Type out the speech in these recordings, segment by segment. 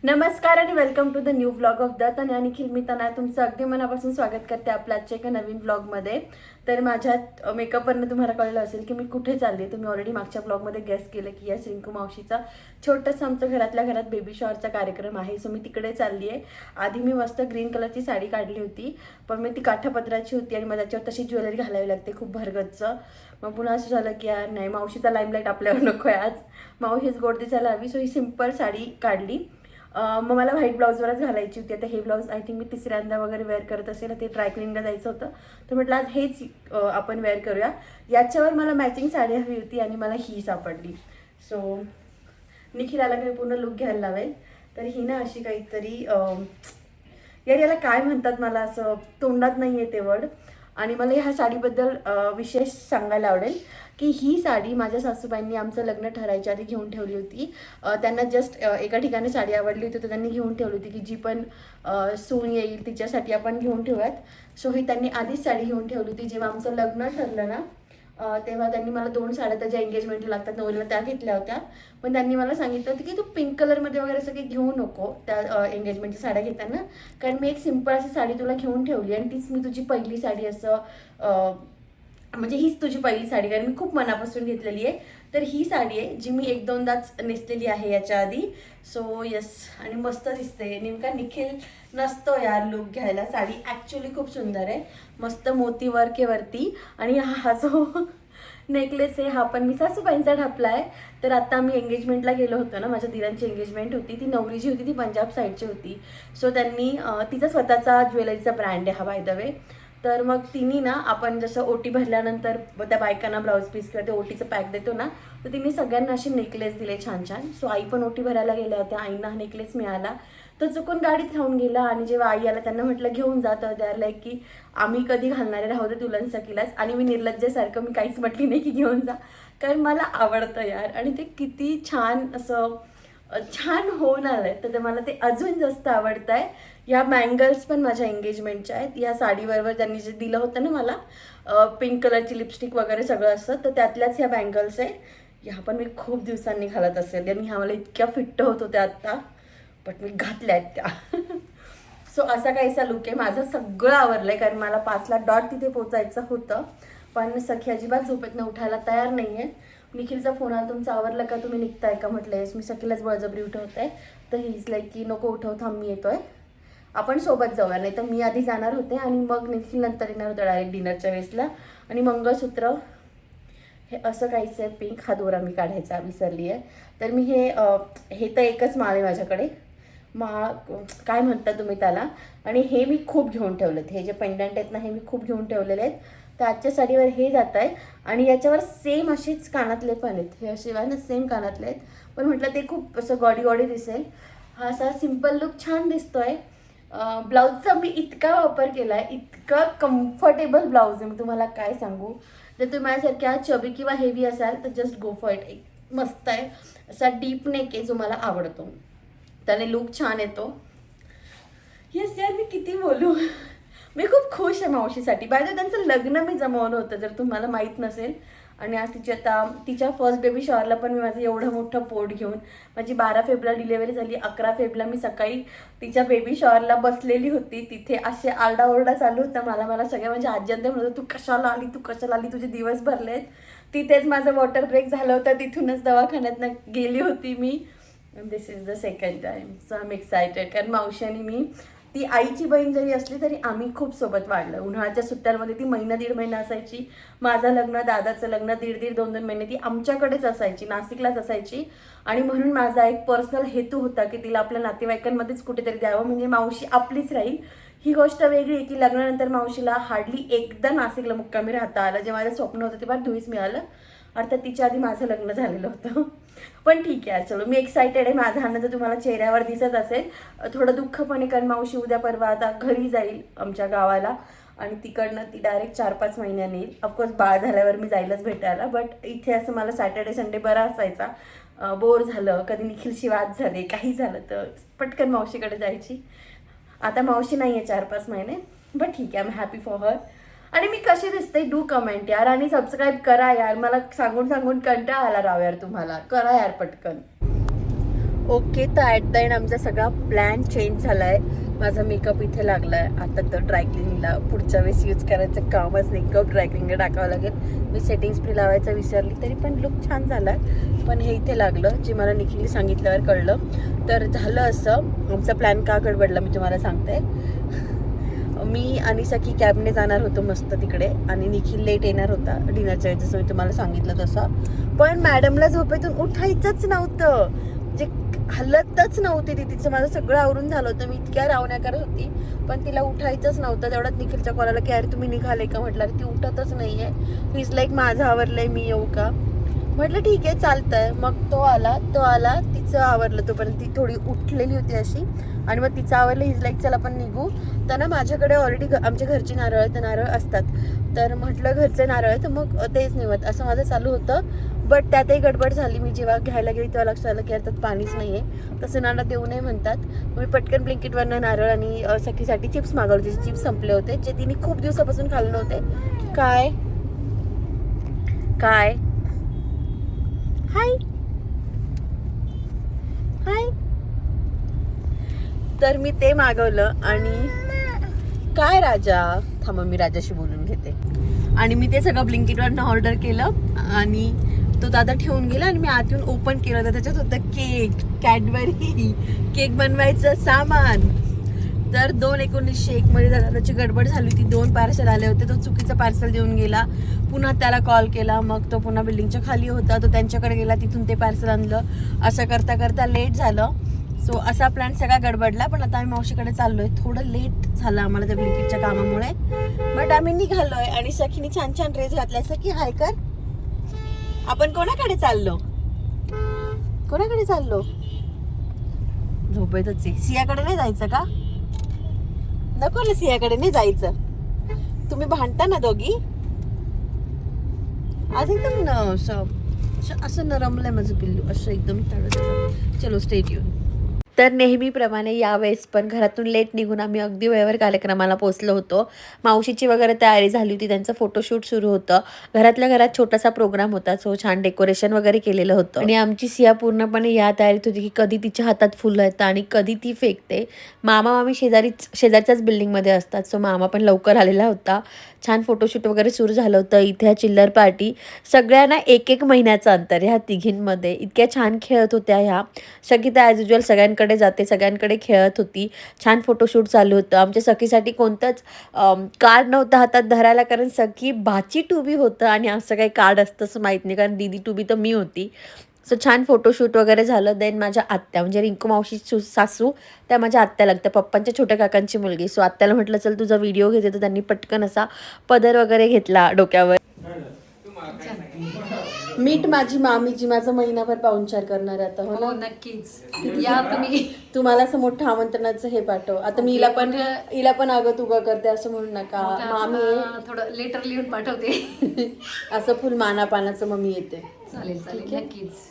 नमस्कार आणि welcome to the new vlog of Datt आणि निखिल. मी तनया तुमचं अगदी मनापासून स्वागत करते आपल्या आजच्या एका नवीन व्लॉगमध्ये. तर माझ्या मेकअपवरनं तुम्हाला कळलं असेल की मी कुठे चालली. तुम्ही ऑलरेडी मागच्या व्लॉगमध्ये गेस केलं की या रिंकू मावशीचा छोटंसं आमचं घरातल्या घरात बेबी शॉवरचा कार्यक्रम आहे. सो मी तिकडे चालली आहे. आधी मी मस्त ग्रीन कलरची साडी काढली होती, पण मी ती काठापदराची होती आणि मला त्याच्यावर तशी ज्वेलरी घालावी लागते खूप भरगच्च. मग पुन्हा असं झालं की यार नाही, मावशीचा लाईमलाईट आपल्यावर नको आहे, आज मावशीच गोड दिसायला हवी. सो ही सिम्पल साडी काढली. मग मला व्हाईट ब्लाऊजवरच घालायची होती. आता हे ब्लाऊज आय थिंक मी तिसऱ्यांदा वगैरे वेअर करत असेल. ते ड्रायक्लिनला जायचं होतं, तर म्हटलं आज हेच आपण वेअर करूया. याच्यावर मला मॅचिंग साडी हवी होती आणि मला ही सापडली. सो निखिलाला मी पूर्ण लुक घ्यायला लावेल. तर ही ना अशी काहीतरी यार याला काय म्हणतात, मला असं तोंडात नाही आहे ते वर्ड. आणि मला ह्या साडीबद्दल विशेष सांगायला आवडेल की ही साडी माझ्या सासूबाईंनी आमचं लग्न ठरायच्या आधी घेऊन ठेवली होती. त्यांना जस्ट एका ठिकाणी साडी आवडली होती, तर त्यांनी घेऊन ठेवली होती की जी पण सून येईल तिच्यासाठी आपण घेऊन ठेवूयात. सो ही त्यांनी आधीच साडी घेऊन ठेवली होती. जेव्हा आमचं लग्न ठरलं ना, तेव्हा त्यांनी मला 2 साड्या त्याच्या एंगेजमेंटला लागतात नवरीला त्या घेतल्या होत्या. पण त्यांनी मला सांगितलं होतं की तू पिंक कलरमध्ये वगैरे असं काही घेऊ नको त्या एंगेजमेंटच्या साड्या घेताना, कारण मी एक सिम्पल अशी साडी तुला घेऊन ठेवली आणि तीच मी तुझी पहिली साडी असं म्हणजे हीच तुझी पहिली साडी, कारण मी खूप मनापासून घेतलेली आहे. तर ही साडी आहे जी मी 1-2दाच नेसलेली आहे याच्या आधी. सो येस, आणि मस्त दिसते. नेमका निखिल नसतो यार लुक घ्यायला. साडी ॲक्च्युली खूप सुंदर आहे, मस्त मोती वर्क आहे वरती. आणि हा जो नेकलेस आहे हा पण मी सासूबाईंचा ढापला आहे. तर आता मी एंगेजमेंटला गेलो होतो ना, माझ्या दिरांची एंगेजमेंट होती. ती नवरी जी होती ती पंजाब साईडची होती. सो त्यांनी तिचा स्वतःचा ज्वेलरीचा ब्रँड आहे हा, बाय द वे. तर मग तिने ना, आपण जसं ओटी भरल्यानंतर त्या बायकांना ब्लाऊज पीस किंवा ते ओटीचं पॅक देतो ना, तर तिने सगळ्यांना असे नेकलेस दिले छान छान. सो आई पण ओटी भरायला गेल्या होत्या, आईंना हा नेकलेस मिळाला. तर चुकून गाडीत राहून गेला. आणि जेव्हा आई आला त्यांना म्हटलं घेऊन जा, तर द्यायला लाईक की आम्ही कधी घालणारे राहू दे तुला सकीलाच. आणि मी निर्लज्जेसारखं मी काहीच म्हटली नाही की घेऊन जा, कारण मला आवडतं यार. आणि ते किती छान असं छान होऊन आलं आहे, तर ते मला ते अजून जास्त आवडतं आहे. या बँगल्स पण माझ्या एंगेजमेंटच्या आहेत. या साडीबरोबर त्यांनी जे दिलं होतं ना मला पिंक कलरची लिपस्टिक वगैरे सगळं असतं, तर त्यातल्याच ह्या बँगल्स आहे. ह्या पण मी खूप दिवसांनी घालत असेल आणि ह्या मला इतक्या फिट्ट होत होत्या आत्ता, बट मी घातल्या आहेत त्या. सो असा काहीसा लुक आहे. माझं सगळं आवरलं आहे, कारण मला 5ला डॉट तिथे पोचायचं होतं. पण सखी अजिबात झोपेतनं उठायला तयार नाही आहे. निखिलचा फोन आला, तुमचं आवरलं का, तुम्ही निघताय का. म्हटलं येस. मी सखीलाच बळजबरी उठवत आहे. तर हीच लाईक की नको उठव, थांब मी येतोय, आपण सोबत जाऊया. नाही तर मी आधी जाणार होते आणि मग निखिल नंतर येणार होतं डायरेक्ट डिनरच्या वेळेसला. आणि मंगळसूत्र हे असं काहीच आहे पिंक. हा दोरा मी काढायचा विसरली आहे. तर मी हे तर एकच माळ आहे माझ्याकडे, माळ काय म्हणता तुम्ही त्याला. आणि हे मी खूप घेऊन ठेवलेत. हे जे पेंडंट आहेत ना, हे मी खूप घेऊन ठेवलेले आहेत. तर आजच्या साडीवर हे जात आहे. आणि याच्यावर सेम असेच कानातले पण आहेत. हे असे ना सेम कानातले आहेत, पण म्हटलं ते खूप असं गॉडी गॉडी दिसेल. हा असा सिम्पल लुक छान दिसतोय. ब्लाऊजचा मी इतका वापर केला आहे, इतका कम्फर्टेबल ब्लाऊज आहे, मी तुम्हाला काय सांगू. जर तुम्ही माझ्यासारख्या चबी किंवा हेवी असाल तर जस्ट गो फॉर इट. एक मस्त आहे, असा डीप नेक आहे जो मला आवडतो, त्याने लुक छान येतो. येस यार, मी किती बोलू. मी खूप खुश आहे मावशीसाठी. बाय त्यांचं लग्न मी जमवलं होतं, जर तुम्हाला माहीत नसेल. आणि आज तिच्या फर्स्ट बेबी शॉवरला पण मी माझं एवढं मोठं पोट घेऊन, माझी 12 फेब्रुवारी डिलेवरी झाली. 11 फेब्रुवारीला मी सकाळी तिच्या बेबी शॉवरला बसलेली होती. तिथे असे आरडाओरडा चालू होता. मला सगळ्या म्हणजे आज्यांते म्हणत होतं, तू कशाला आली, तुझे दिवस भरलेत. तिथेच माझं वॉटर ब्रेक झालं होतं, तिथूनच दवाखान्यातनं गेली होती मी. This is the second time. So I am excited, कारण मावशी आणि मी, ती आईची बहीण जरी असली तरी आम्ही खूप सोबत वाढलं. उन्हाळ्याच्या सुट्ट्यांमध्ये ती 1-1.5 महिना असायची. माझं लग्न, दादाचं लग्न 1.5-2 महिने ती आमच्याकडेच असायची, नाशिकलाच असायची. आणि म्हणून माझा एक पर्सनल हेतू होता की तिला आपल्या नातेवाईकांमध्येच कुठेतरी द्यावं, म्हणजे मावशी आपलीच राहील. ही गोष्ट वेगळी आहे की लग्नानंतर मावशीला हार्डली एकदा नाशिकला मुक्कामी राहता आलं. जे माझं स्वप्न होतं ते फार धुळीस मिळालं. अर्थात तिच्या आधी माझं लग्न झालेलं होतं. पण ठीक आहे, चलो मी एक्सायटेड आहे. माझा आनंद तुम्हाला चेहऱ्यावर दिसत असेल. थोडं दुःखपणे, कारण मावशी उद्या परवा आता घरी जाईल आमच्या गावाला. आणि तिकडनं ती डायरेक्ट 4-5 महिन्यांनी येईल. ऑफकोर्स बाळ झाल्यावर मी जाईलच भेटायला, बट इथे असं मला सॅटर्डे संडे बरा असायचा. बोर झालं, कधी निखिलशी वाद झाले, काही झालं तर पटकन मावशीकडे जायची. आता मावशी नाही आहे 4-5 महिने, बट ठीक आहे, I am happy for her. आणि मी कशी दिसते डू कमेंट यार, आणि सबस्क्राईब करा यार. मला सांगून कंटाळा आला राव यार तुम्हाला. करा यार पटकन. ओके, तर ॲट द एंड आमचा सगळा प्लॅन चेंज झाला आहे. माझा मेकअप इथे लागला आहे. आता तर ड्रायक्लिनिंगला पुढच्या वेळेस यूज करायचं कामच नाही, कप ड्रायक्लिनिंगला टाकावं लागेल. मी सेटिंग स्प्रे लावायचं विसरली, तरी पण लुक छान झाला आहे. पण हे इथे लागलं, जे मला निखिलने सांगितल्यावर कळलं. तर झालं असं, आमचा प्लॅन का गडबडला मी तुम्हाला सांगते. मी आणि सखी कॅबने जाणार होतो मस्त तिकडे, आणि निखिल लेट येणार होता डिनरच्या वेळेस, जसं मी तुम्हाला सांगितलं तसं. पण मॅडमला झोपेतून उठायचंच नव्हतं, जे हलतच नव्हती ती. तिचं माझं सगळं आवरून झालं होतं, मी इतक्या रावण्या करत होती, पण तिला उठायचंच नव्हतं. तेवढ्यात निखिलच्या कॉलला की अरे तुम्ही निघाले का, म्हटलं अरे ती उठतच नाही आहे. ही इज लाईक माझं आवरलंय, मी येऊ का. म्हटलं ठीक आहे चालतंय. मग तो आला तिचं आवरलं, तोपर्यंत ती थोडी उठलेली होती अशी, आणि मग तिचं आवरलं. हिज लाईक चला आपण निघू. तर ना माझ्याकडे ऑलरेडी आमच्या घरची नारळ असतात, तर म्हटलं घरचे नारळ आहे तर मग तेच निवत असं माझं चालू होतं. बट त्यातही गडबड झाली. मी जेव्हा घ्यायला गेली तेव्हा लक्षात आलं की यार त्यात पाणीच नाही आहे, तसं नाना देऊ नये म्हणतात. मी पटकन ब्लिंकिटवरनं नारळ आणि सखीसाठी चिप्स मागवले. तिचे चिप्स संपले होते, जे तिने खूप दिवसापासून खाल्ले नव्हते. काय काय हाय हाय, तर मी ते मागवलं. आणि काय राजा, थांबा मी राजाशी बोलून घेते. आणि मी ते सगळं ब्लिंकिटवरनं ऑर्डर केलं, आणि तो दादा ठेवून गेला, आणि मी आत येऊन ओपन केलं तर त्याच्यात होतं केक, कॅडबरी, केक बनवायचं सामान. तर 2/1901 मध्ये दादाची गडबड झाली होती. 2 पार्सल आले होते, तो चुकीचं पार्सल देऊन गेला. पुन्हा त्याला कॉल केला, मग तो पुन्हा बिल्डिंगच्या खाली होता, तो त्यांच्याकडे गेला, तिथून ते पार्सल आणलं. असं करता करता लेट झालं. सो असा प्लॅन सगळा गडबडला. पण आता आम्ही मावशीकडे चाललोय. थोडं लेट झालं आम्हाला त्या ब्लिंकिटच्या कामामुळे, बट आम्ही निघालोय. आणि सखीने छान छान ड्रेस घातलाय. सखी हाय कर. आपण कोणाकडे चाललो, कोणाकडे चाललो, झोपेतच आहे. सियाकडे नाही जायचं का, नको ना सियाकडे नाही जायचं. तुम्ही भांडता ना दोघी. आज एकदम असं नरमलंय माझं पिल्लू, असं एकदम तडत. चलो स्टेट येऊन. तर नेहमीप्रमाणे यावेळेस पण घरातून लेट निघून आम्ही अगदी वेळेवर कार्यक्रमाला पोहोचलो होतो. मावशीची वगैरे तयारी झाली होती, त्यांचं फोटोशूट सुरू होतं. घरातल्या घरात छोटासा प्रोग्राम होता, सो छान डेकोरेशन वगैरे केलेलं होतं. आणि आमची सिया पूर्णपणे या तयारीत होती की कधी तिच्या हातात फुलं येतं आणि कधी ती फेकते. मामी शेजारच्याच बिल्डिंगमध्ये असतात, सो मामा पण लवकर आलेला होता. छान फोटोशूट वगैरे सुरू झालं होतं. इथे चिल्लर पार्टी, सगळ्यांना 1-1 महिन्याचं अंतर ह्या तिघींमध्ये. इतक्या छान खेळत होत्या ह्या. सगळी तर ॲज युजल सगळ्यांकडे जाते, सगळ्यांकडे खेळत होती. छान फोटोशूट चालू होतं. आमच्या सखीसाठी कोणतंच कार्ड नव्हतं हातात धरायला, कारण सखी भाची टू बी होतं, आणि असं काही कार्ड असतं असं माहीत नाही, कारण दीदी टू बी तर मी होती. सो छान फोटोशूट वगैरे झालं. देन माझ्या आत्या, म्हणजे रिंकू मावशी सासू, त्या माझ्या आत्या लागतं, पप्पांच्या छोट्या काकांची मुलगी. सो आत्याला म्हटलं चल तुझा व्हिडिओ घेते, तर त्यांनी पटकन असा पदर वगैरे घेतला डोक्यावर. मीट माझी मामी जी माझा महिनाभर पाहुणचार करणार आता. हो ना, नक्कीच या तुम्ही. तुम्हाला असं मोठं आमंत्रणाचं हे पाठव. आता मी हिला पण अगं तुगा करते असं म्हणू नका. मामी थोडं लेटर लिहून पाठवते. असं फुल मानापानाचं मम्मी येते. चालेल चालेल नक्कीच.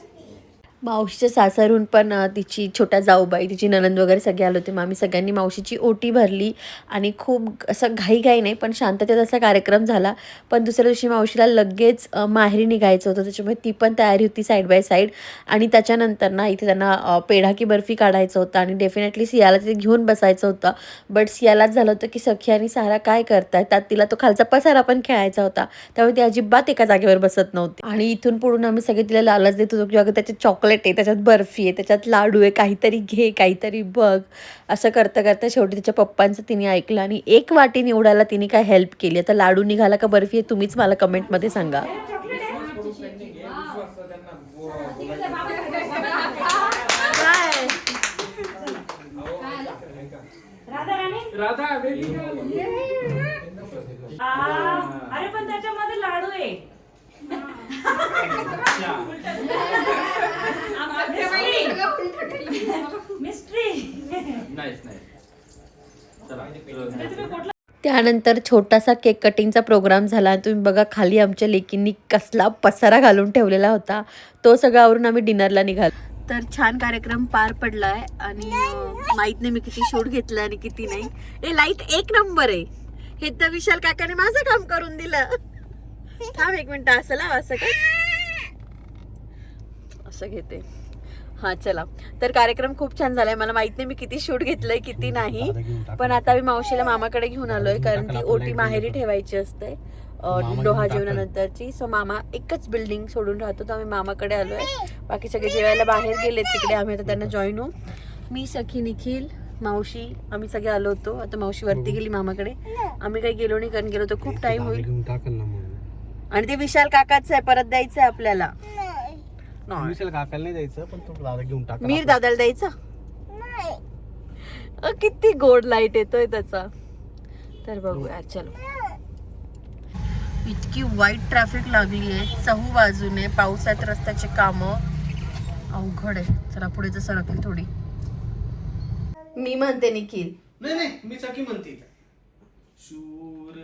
मावशीच्या सासरून पण तिची छोट्या जाऊबाई, तिची ननंद वगैरे सगळे आले होते. आम्ही सगळ्यांनी मावशीची ओटी भरली, आणि खूप असं घाई नाही पण शांततेत असा कार्यक्रम झाला. पण दुसऱ्या दिवशी मावशीला लगेच माहेरी निघायचं होतं, त्याच्यामुळे ती पण तयारी होती साईड बाय साईड. आणि त्याच्यानंतर ना इथे त्यांना पेढा की बर्फी काढायचं होतं, आणि डेफिनेटली सियाला तिथे घेऊन बसायचं होतं. बट सियालाच झालं होतं की सखी आणि सारा काय करताय, त्यात तिला तो खालचा पसारा पण खेळायचा होता, त्यामुळे ती अजिबात एका जागेवर बसत नव्हती. आणि इथून पुढून आम्ही सगळे तिला लालच देत होतो की अगं त्याचे चॉकलेट आहे, त्याच्यात बर्फी आहे, त्याच्यात लाडू आहे, काहीतरी घे, काहीतरी बघ. असं करता करता शेवटी तिच्या पप्पांचं तिने ऐकलं, आणि 1 वाटी निवडायला तिने काय हेल्प केली. आता लाडू निघाला का बर्फी आहे तुम्हीच मला कमेंटमध्ये सांगा. अरे पण त्याच्यामध्ये लाडू आहे. त्यानंतर छोटासा केक कटिंगचा प्रोग्राम झाला. तुम्ही बघा खाली आमच्या लेकींनी कसला पसारा घालून ठेवलेला होता. तो सगळा आवरून आम्ही डिनरला निघालो. तर छान कार्यक्रम पार पडलाय, आणि माहित नाही मी किती शूट घेतलं आणि किती नाही. हे लाईट 1 नंबर आहे. हे तर विशाल काकाने माझं काम करून दिलं. थांब 1 मिनिट, असं लाव, असं काय, असं घेते. हा चला, तर कार्यक्रम खूप छान झालाय. मला माहित नाही मी किती शूट घेतलंय किती नाही, पण आता मी मावशीला मामाकडे घेऊन आलोय कारण ती ओटी माहेरी ठेवायची असते डोहा जेवणानंतरची. सो मामा एकच बिल्डिंग सोडून राहतो, तर आम्ही मामाकडे आलोय. बाकी सगळे जेवायला बाहेर गेलेत तिकडे, आम्ही आता त्यांना जॉईन होऊ. मी सखी, निखिल, मावशी आम्ही सगळे आलो होतो. आता मावशी वरती गेली मामाकडे, आम्ही काही गेलो नाही कारण गेलो तर खूप टाइम होईल. आणि ते विशाल काकाच आहे, परत द्यायचं आहे आपल्याला. विशाल काकाला नाही द्यायचं, पण तू दादा घेऊन टाक. मीर दादाला द्यायचं. किती गोड लाईट येतोय त्याचा. तर बघूया चलो. इतकी वाईट ट्रॅफिक लागली आहे चहू बाजूने. पावसात रस्त्याचे काम अवघड आहे. चला पुढे तर सरकली थोडी. मी म्हणते निखिल. नाही मी सखी म्हणते. शूर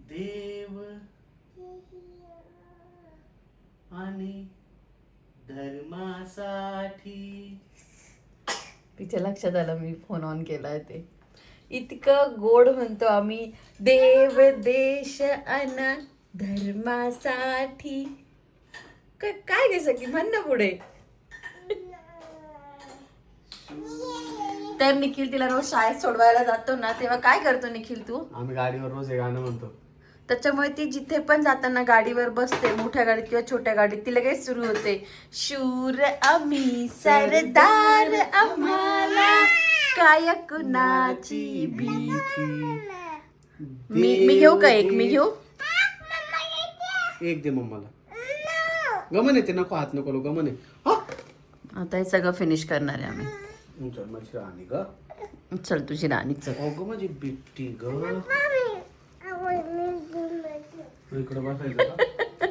देव आणि धर्मासाठी. तिच्या लक्षात आलं मी फोन ऑन केलाय ते. इतकं गोड म्हणतो आम्ही, देव देश अन धर्मासाठी. काय घे सकी म्हण ना पुढे. तर निखिल तिला रोज शाळेत सोडवायला जातो ना, तेव्हा काय करतो निखिल तू? आम्ही गाडीवर रोज हे गाणं म्हणतो. त्याच्यामुळे ती जिथे पण जाताना गाडीवर बसते, मोठ्या गाडीत किंवा छोट्या गाडीत, ती लगेच सुरू होते, शूर आम्ही सरदार आम्हाला काय कुणाची भीती. मी घेऊ का एक? मी घेऊ एक दे मम्माला. गमन येते, नको हात नको गमन आहे. आता हे सगळं फिनिश करणार आहे आम्ही. चल माझी राणी ग. चल तुझी राणी चल. अगं माझी बिट्टी ग. इकडे बसायचं.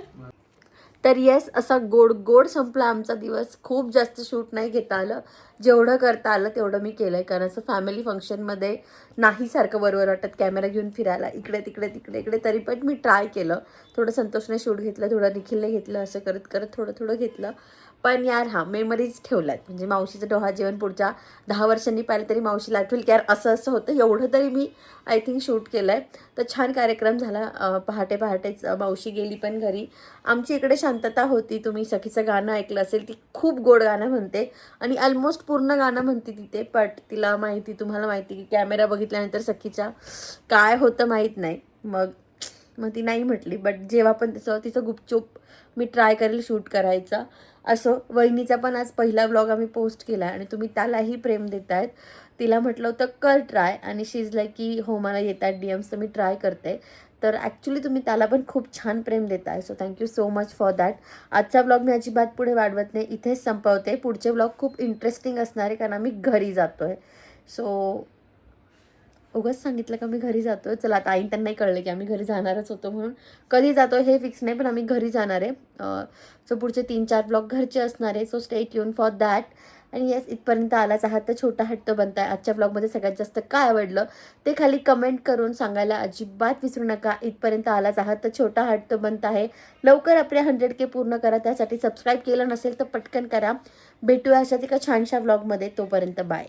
तर येस, असा गोड गोड संपला आमचा दिवस. खूप जास्त शूट नाही घेता आलं, जेवढं करता आलं तेवढं मी केलंय. कारण असं फॅमिली फंक्शनमध्ये नाही सारखं बरोबर वाटत कॅमेरा घेऊन फिरायला इकडे तिकडे तिकडे इकडे. तरी पण मी ट्राय केलं. थोडं संतोषने शूट घेतलं, थोडं निखिलने घेतलं, असं करत करत थोडं थोडं घेतलं. पण यार हां, मेमरीज ठेवल्यात. म्हणजे मावशीचं डोहा जेवण पुढच्या 10 वर्षांनी पाहिलं तरी मावशीला आठवेल की यार असं असं होतं. एवढं तरी मी आय थिंक शूट केलं आहे. तर छान कार्यक्रम झाला. पहाटे पहाटेच मावशी गेली पण घरी. आमची इकडे शांतता होती. तुम्ही सखीचं गाणं ऐकलं असेल, ती खूप गोड गाणं म्हणते आणि ऑलमोस्ट पूर्ण गाणं म्हणते तिथे. बट तिला माहिती, तुम्हाला माहिती की कॅमेरा बघितल्यानंतर सखीच्या काय होतं माहीत नाही. मग ती नाही म्हटली. बट जेव्हा पण तिचं गुपचूप मी ट्राय करेल शूट करायचा. असो, वहिनीचा पण आज पहिला व्लॉग आम्ही पोस्ट केला आहे आणि तुम्ही त्यालाही प्रेम देत आहेत. तिला म्हटलं होतं कर ट्राय आणि शी इज लाईक की हो मला येतात DMs, तर मी ट्राय करते. तर ॲक्च्युली तुम्ही त्याला पण खूप छान प्रेम देताय. So thank you so much for that. आजचा व्लॉग मी अजिबात पुढे वाढवत नाही, इथेच संपवते. पुढचे व्लॉग खूप इंटरेस्टिंग असणार आहे कारण आम्ही घरी जातो आहे. सो उगाच सांगितलं का मी घरी जातो आहे. चला, आता आई त्यांनाही कळलं की आम्ही घरी जाणारच होतो म्हणून. कधी जातो हे फिक्स नाही, पण आम्ही घरी जाणार आहे. सो पुढचे 3-4 व्लॉग घरचे असणार आहे. So stay tune for that. आणि येस, इथपर्यंत आलाच आहात तर छोटा हट्ट बनताय. आजच्या व्लॉगमध्ये सगळ्यात जास्त काय आवडलं ते खाली कमेंट करून सांगायला अजिबात विसरू नका. इथपर्यंत आलाच आहात तर छोटा हट्ट बनत आहे. लवकर आपल्या 100K पूर्ण करा. त्यासाठी सबस्क्राईब केलं नसेल तर पटकन करा. भेटूया अशाच एका छानशा व्लॉगमध्ये. तोपर्यंत बाय.